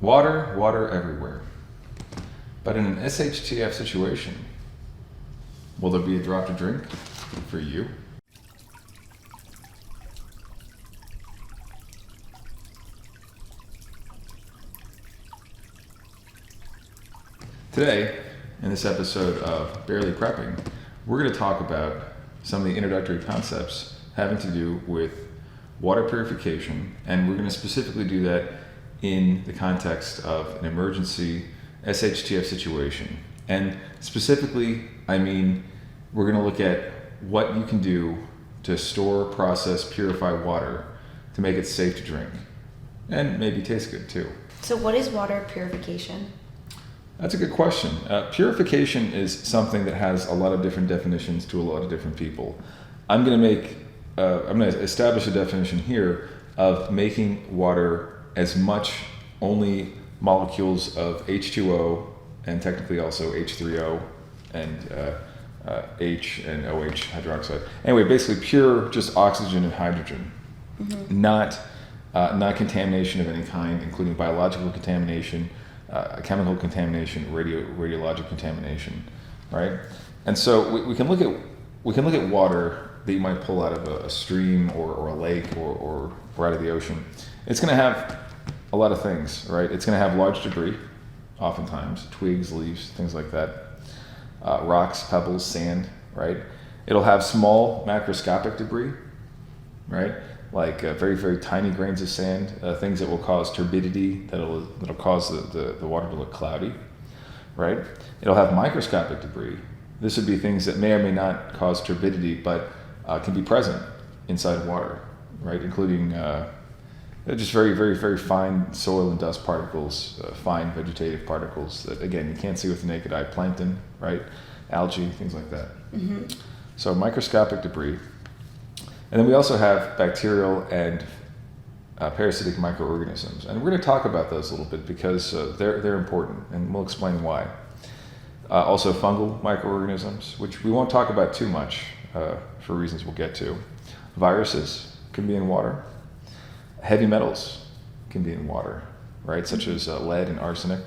Water, water everywhere. But in an SHTF situation, will there be a drop to drink for you? Today, in this episode of Barely Prepping, we're going to talk about some of the introductory concepts having to do with water purification, and we're going to specifically do that in the context of an emergency SHTF situation. And specifically, I mean, we're going to look at what you can do to store, process, purify water to make it safe to drink, and maybe taste good too. So what is water purification? That's a good question. Purification is something that has a lot of different definitions to a lot of different people. I'm going to establish a definition here of making water as much only molecules of H2O and technically also H3O and H and OH hydroxide. Anyway, basically pure, just oxygen and hydrogen, not contamination of any kind, including biological contamination, chemical contamination, radiologic contamination, right? And so we can look at water that you might pull out of a stream or a lake or out of the ocean. It's going to have a lot of things, right? It's going to have large debris, oftentimes twigs, leaves, things like that, rocks, pebbles, sand, right? It'll have small macroscopic debris, right? Like very, very tiny grains of sand, things that will cause turbidity, that'll cause the water to look cloudy, right? It'll have microscopic debris. This would be things that may or may not cause turbidity, but can be present inside water, right? Including just very, very, very fine soil and dust particles, fine vegetative particles that, again, you can't see with the naked eye. Plankton, right? Algae, things like that. So microscopic debris. And then we also have bacterial and parasitic microorganisms. And we're going to talk about those a little bit because they're important, and we'll explain why. Also fungal microorganisms, which we won't talk about too much for reasons we'll get to. Viruses can be in water. Heavy metals can be in water, right? Such as lead and arsenic.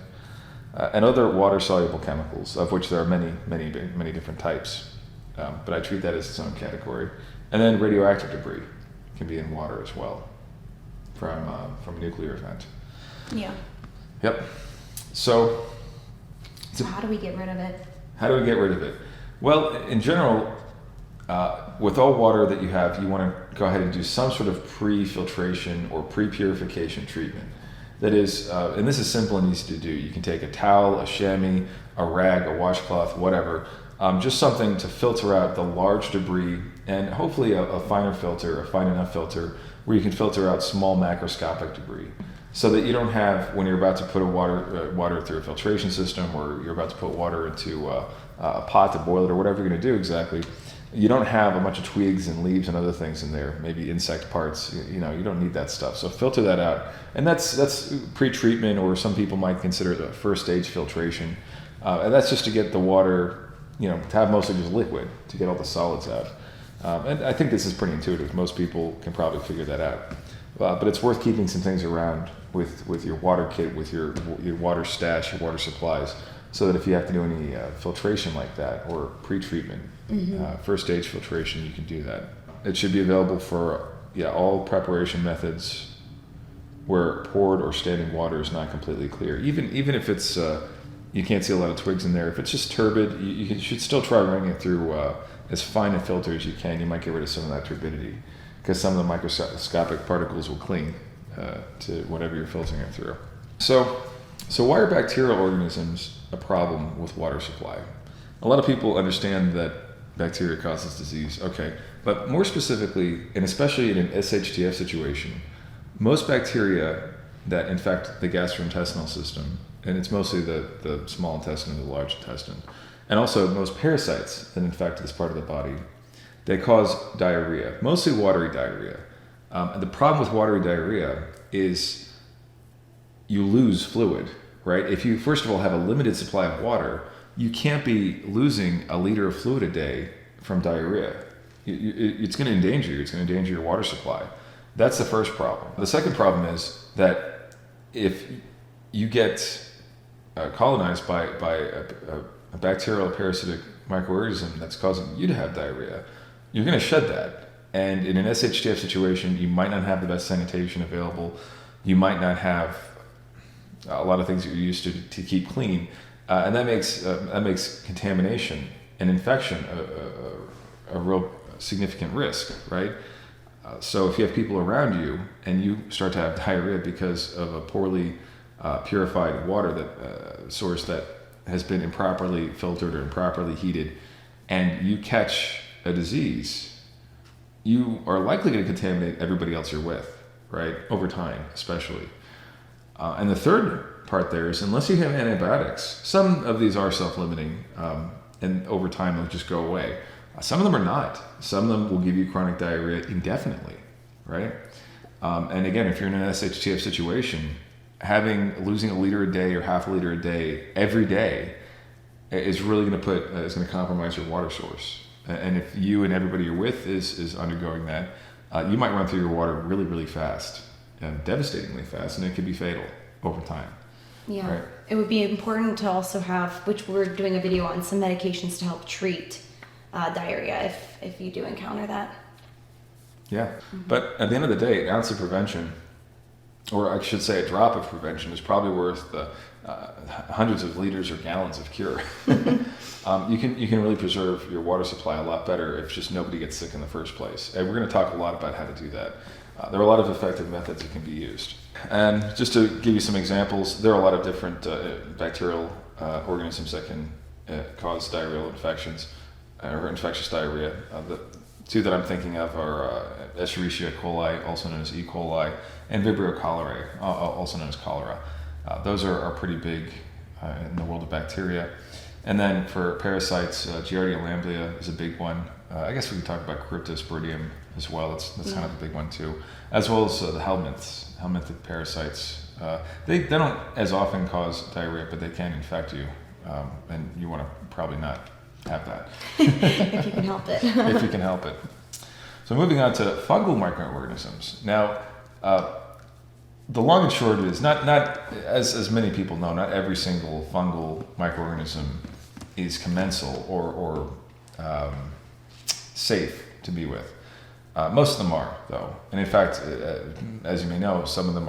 And other water-soluble chemicals, of which there are many, many, many different types. But I treat that as its own category. And then radioactive debris can be in water as well from a nuclear event. Yeah. Yep. So how do we get rid of it? How do we get rid of it? Well, in general, with all water that you have, you want to go ahead and do some sort of pre-filtration or pre-purification treatment. That is, and this is simple and easy to do. You can take a towel, a chamois, a rag, a washcloth, whatever, just something to filter out the large debris, and hopefully a finer filter, a fine enough filter, where you can filter out small macroscopic debris, so that you don't have, when you're about to put water through a filtration system, or you're about to put water into a pot to boil it, or whatever you're going to do exactly, you don't have a bunch of twigs and leaves and other things in there, maybe insect parts. You don't need that stuff. So filter that out. And that's pre-treatment, or some people might consider it a first stage filtration. And that's just to get the water, to have mostly just liquid, to get all the solids out. And I think this is pretty intuitive. Most people can probably figure that out. But it's worth keeping some things around with your water kit, with your water stash, your water supplies, so that if you have to do any filtration like that, or pre-treatment, first stage filtration, you can do that. It should be available for all preparation methods where poured or standing water is not completely clear. Even if it's you can't see a lot of twigs in there. If it's just turbid, you should still try running it through as fine a filter as you can. You might get rid of some of that turbidity, because some of the microscopic particles will cling to whatever you're filtering it through. So why are bacterial organisms a problem with water supply? A lot of people understand that bacteria causes disease, okay, but more specifically, and especially in an SHTF situation, most bacteria that infect the gastrointestinal system, and it's mostly the small intestine and the large intestine, and also most parasites that infect this part of the body, they cause diarrhea, mostly watery diarrhea. And the problem with watery diarrhea is you lose fluid, right? If you, first of all, have a limited supply of water, you can't be losing a liter of fluid a day from diarrhea. It's going to endanger you. It's going to endanger your water supply. That's the first problem. The second problem is that if you get colonized by a bacterial parasitic microorganism that's causing you to have diarrhea, you're going to shed that. And in an SHTF situation, you might not have the best sanitation available. You might not have a lot of things that you're used to keep clean, and that makes contamination and infection a real significant risk, right? So if you have people around you and you start to have diarrhea because of a poorly purified water source that has been improperly filtered or improperly heated, and you catch a disease, you are likely going to contaminate everybody else you're with, right? Over time, especially. And the third part there is, unless you have antibiotics, some of these are self-limiting, and over time they'll just go away. Some of them are not. Some of them will give you chronic diarrhea indefinitely, right? And again, if you're in an SHTF situation, losing a liter a day or half a liter a day every day is really going to compromise your water source. And if you and everybody you're with is undergoing that, you might run through your water really, really fast, devastatingly fast, and it could be fatal over time. Yeah. Right? It would be important to also have, which we're doing a video on, some medications to help treat diarrhea if you do encounter that. Yeah. Mm-hmm. But at the end of the day, an ounce of prevention, or I should say a drop of prevention, is probably worth hundreds of liters or gallons of cure. You can really preserve your water supply a lot better if just nobody gets sick in the first place. And we're going to talk a lot about how to do that. There are a lot of effective methods that can be used. And just to give you some examples, there are a lot of different bacterial organisms that can cause diarrheal infections or infectious diarrhea. The two that I'm thinking of are Escherichia coli, also known as E. coli, and Vibrio cholerae, also known as cholera. Those are pretty big in the world of bacteria. And then for parasites, Giardia lamblia is a big one. I guess we can talk about cryptosporidium as well. That's kind of a big one too, as well as the helminthic parasites. They don't as often cause diarrhea, but they can infect you, and you want to probably not have that. If you can help it. If you can help it. So moving on to fungal microorganisms. Now, the long and short is not as many people know, not every single fungal microorganism is commensal or safe to be with. Most of them are, though. And in fact, as you may know, some of them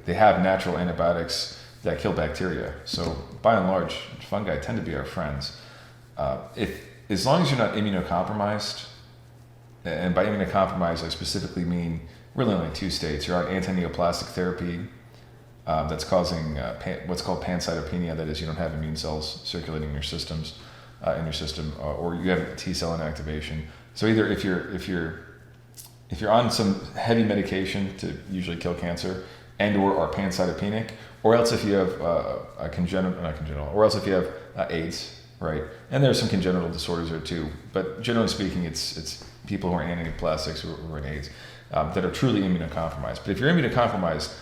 they have natural antibiotics that kill bacteria. So by and large, fungi tend to be our friends. As long as you're not immunocompromised, and by immunocompromised I specifically mean really only two states. You're on anti-neoplastic therapy that's causing what's called pancytopenia, that is, you don't have immune cells circulating in your system, or you have T-cell inactivation. So either if you're on some heavy medication to usually kill cancer and/or are pancytopenic, or else if you have or else if you have AIDS, right? And there's some congenital disorders there too, but generally speaking, it's people who are antiplastics who are in AIDS that are truly immunocompromised. But if you're immunocompromised,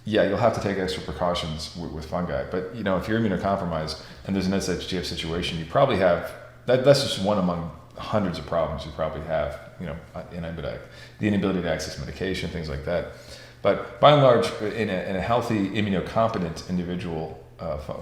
yeah, you'll have to take extra precautions with fungi. But if you're immunocompromised and there's an SHTF situation, you probably have that's just one among hundreds of problems you probably have. The inability to access medication, things like that. But by and large, in a healthy immunocompetent individual,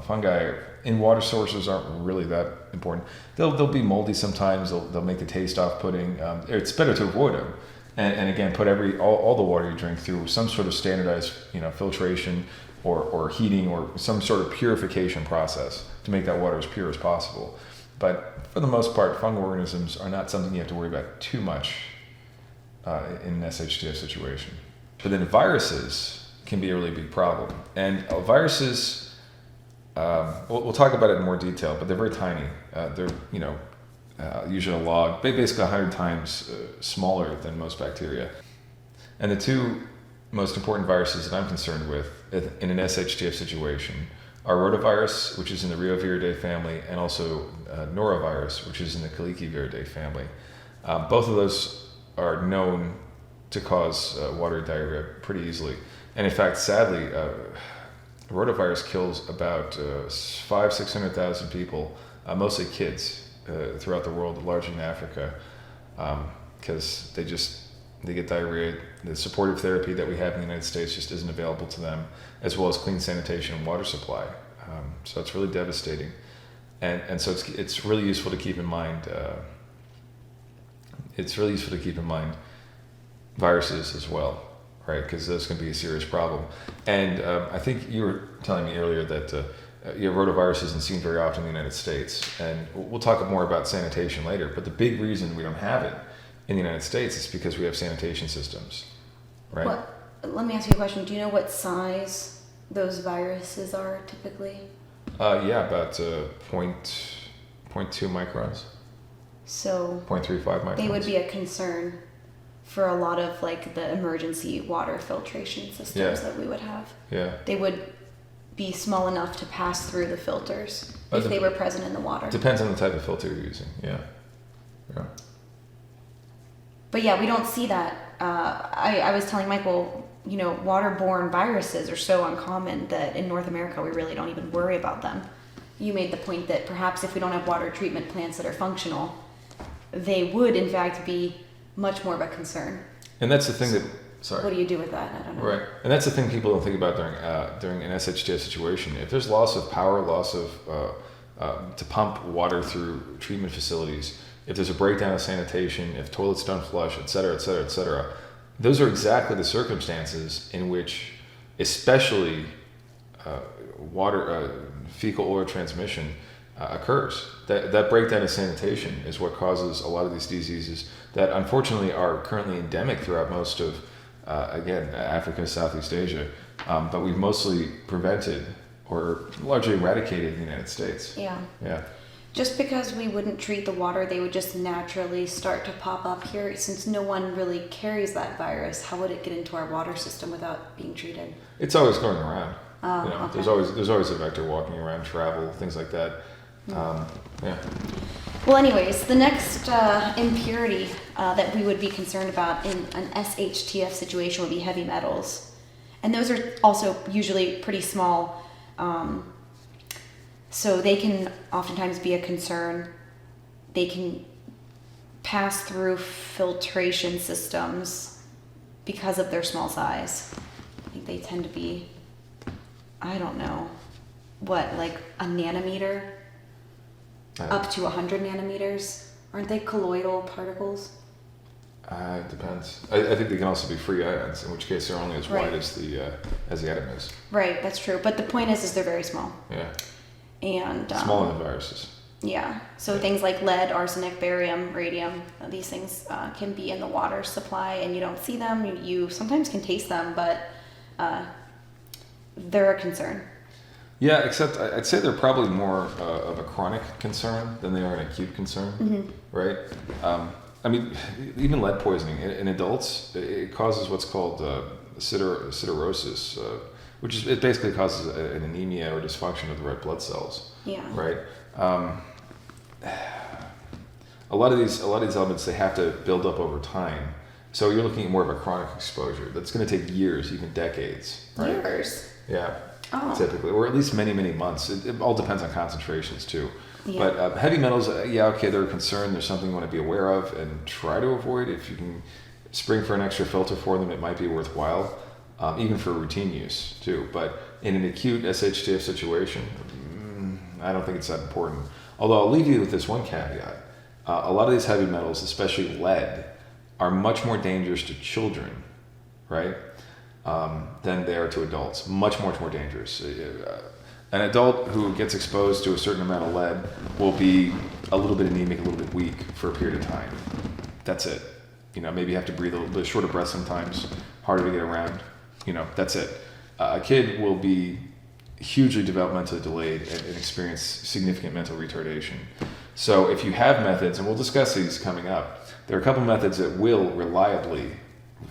fungi in water sources aren't really that important. They'll be moldy sometimes. They'll make the taste off-putting. It's better to avoid them. And again, put all the water you drink through some sort of standardized filtration or heating or some sort of purification process to make that water as pure as possible. But for the most part, fungal organisms are not something you have to worry about too much in an SHTF situation. But then viruses can be a really big problem. And viruses, we'll talk about it in more detail, but they're very tiny. They're, usually a log, basically 100 times smaller than most bacteria. And the two most important viruses that I'm concerned with in an SHTF situation are rotavirus, which is in the Reoviridae family, and also norovirus, which is in the Caliciviridae family. Both of those are known to cause water diarrhea pretty easily. And in fact, sadly, rotavirus kills about 500,000-600,000 people, mostly kids, throughout the world, largely in Africa, because they get diarrhea. The supportive therapy that we have in the United States just isn't available to them, as well as clean sanitation and water supply. So it's really devastating. And so it's really useful to keep in mind. It's really useful to keep in mind viruses as well, right? Because those can be a serious problem. And I think you were telling me earlier that rotavirus isn't seen very often in the United States. And we'll talk more about sanitation later. But the big reason we don't have it in the United States is because we have sanitation systems, right? Well, let me ask you a question. Do you know what size those viruses are typically? Yeah, about 0.2 microns. So 0.35 microns. they would be a concern for a lot of like the emergency water filtration systems that we would have. Yeah. They would be small enough to pass through the filters if they were present in the water. Depends on the type of filter you're using. Yeah. Yeah. But yeah, we don't see that. I was telling Michael, waterborne viruses are so uncommon that in North America we really don't even worry about them. You made the point that perhaps if we don't have water treatment plants that are functional, they would in fact be much more of a concern. And that's the thing sorry. What do you do with that? I don't know. Right. And that's the thing people don't think about during an SHTF situation. If there's loss of power, loss of to pump water through treatment facilities, if there's a breakdown of sanitation, if toilets don't flush, et cetera, et cetera, et cetera, those are exactly the circumstances in which, especially fecal oral transmission occurs. That breakdown of sanitation is what causes a lot of these diseases that unfortunately are currently endemic throughout most of, Africa, Southeast Asia, but we've mostly prevented or largely eradicated in the United States. Yeah. Yeah. Just because we wouldn't treat the water, they would just naturally start to pop up here. Since no one really carries that virus, how would it get into our water system without being treated? It's always going around. Okay. There's always a vector walking around, travel, things like that. Yeah. Well, anyways, the next impurity that we would be concerned about in an SHTF situation would be heavy metals. And those are also usually pretty small. So they can oftentimes be a concern. They can pass through filtration systems because of their small size. I think they tend to be, I don't know, like a nanometer? Up to 100 nanometers. Aren't they colloidal particles? It depends. I think they can also be free ions, in which case they're only as wide as the atom is. Right, that's true. But the point is they're very small. Yeah. And smaller than viruses. Yeah. So things like lead, arsenic, barium, radium, these things can be in the water supply, and you don't see them. You sometimes can taste them, but they're a concern. Yeah, except I'd say they're probably more of a chronic concern than they are an acute concern, right? I mean, even lead poisoning in adults, it causes what's called siderosis, which is it basically causes an anemia or dysfunction of the red blood cells. Yeah. Right. A lot of these elements, they have to build up over time. So you're looking at more of a chronic exposure that's going to take years, even decades. Right? Years. Yeah. Oh. Typically, or at least many, many months. It all depends on concentrations too. Yeah. But heavy metals, they're a concern. There's something you want to be aware of and try to avoid. If you can spring for an extra filter for them, it might be worthwhile, even for routine use too. But in an acute SHTF situation, I don't think it's that important. Although I'll leave you with this one caveat. A lot of these heavy metals, especially lead, are much more dangerous to children, right? Than they are to adults. Much more dangerous. An adult who gets exposed to a certain amount of lead will be a little bit anemic, a little bit weak for a period of time. That's it. Maybe you have to breathe a little bit shorter breath sometimes, harder to get around. That's it. A kid will be hugely developmentally delayed and experience significant mental retardation. So if you have methods, and we'll discuss these coming up, there are a couple methods that will reliably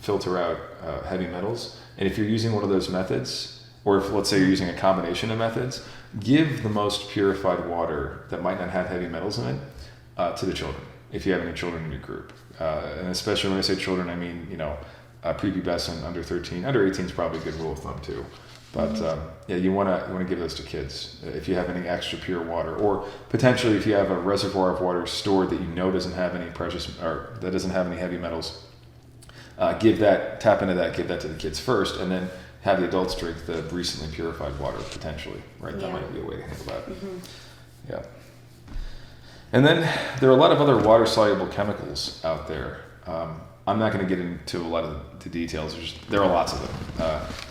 filter out heavy metals. And if you're using one of those methods, or if let's say you're using a combination of methods, give the most purified water that might not have heavy metals in it to the children, if you have any children in your group. And especially when I say children, I mean, prepubescent, under 13, under 18 is probably a good rule of thumb too. But you want to give those to kids if you have any extra pure water, or potentially if you have a reservoir of water stored that doesn't have any precious or that doesn't have any heavy metals. tap into that, give that to the kids first, and then have the adults drink the recently purified water potentially, right? That Yeah. might be a way to handle that. Mm-hmm. Yeah. And then there are a lot of other water-soluble chemicals out there. I'm not going to get into a lot of the details. There are lots of them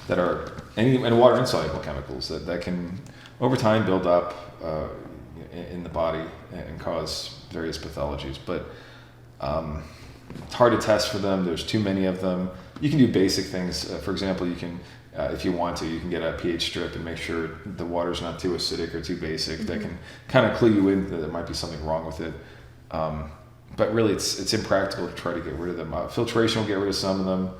that are and water-insoluble chemicals that can, over time, build up in the body and cause various pathologies. But it's hard to test for them. There's too many of them. You can do basic things. For example, you can, if you want to, you can get a pH strip and make sure the water's not too acidic or too basic. That can kind of clue you in that there might be something wrong with it. But really, it's impractical to try to get rid of them. Filtration will get rid of some of them.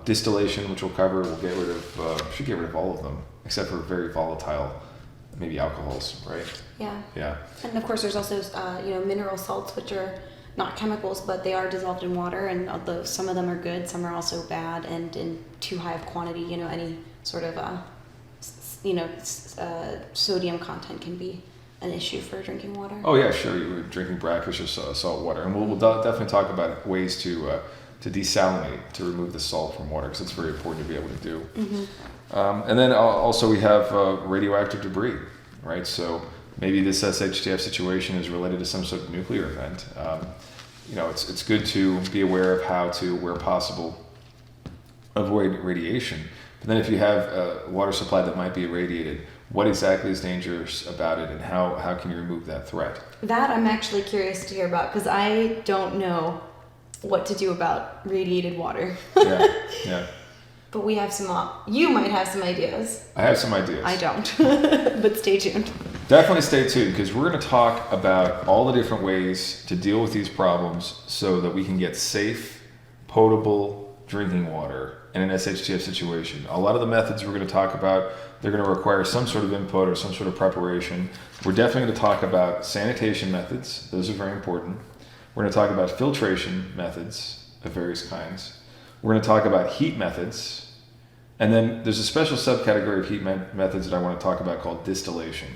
Distillation, which we'll cover, will get rid of, should get rid of all of them, except for very volatile, maybe alcohols, right? Yeah. Yeah. And of course, there's also mineral salts, which are not chemicals, but they are dissolved in water, and although some of them are good, some are also bad, and in too high of quantity, any sort of sodium content can be an issue for drinking water. Oh yeah, sure. You were drinking brackish or salt water, and we'll definitely talk about ways to desalinate, to remove the salt from water, because it's very important to be able to do. Mm-hmm. And then also we have radioactive debris, right? So maybe this SHTF situation is related to some sort of nuclear event. It's good to be aware of how to, where possible, avoid radiation. But then if you have a water supply that might be irradiated, what exactly is dangerous about it, and how can you remove that threat? That I'm actually curious to hear about, because I don't know what to do about radiated water. Yeah. But we have you might have some ideas. I have some ideas. I don't, but stay tuned. Definitely stay tuned, because we're going to talk about all the different ways to deal with these problems so that we can get safe, potable drinking water in an SHTF situation. A lot of the methods we're going to talk about, they're going to require some sort of input or some sort of preparation. We're definitely going to talk about sanitation methods. Those are very important. We're going to talk about filtration methods of various kinds. We're going to talk about heat methods. And then there's a special subcategory of heat methods that I want to talk about called distillation,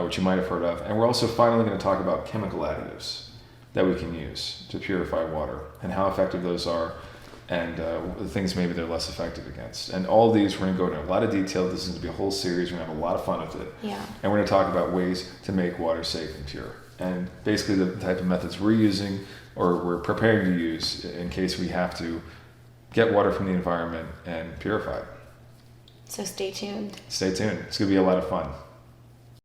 which you might have heard of. And we're also finally going to talk about chemical additives that we can use to purify water and how effective those are, and the things maybe they're less effective against. And all these, we're going to go into a lot of detail. This is going to be a whole series. We're going to have a lot of fun with it. Yeah. And we're going to talk about ways to make water safe and pure. And basically the type of methods we're using, or we're preparing to use in case we have to get water from the environment and purify it. So stay tuned. Stay tuned. It's going to be a lot of fun.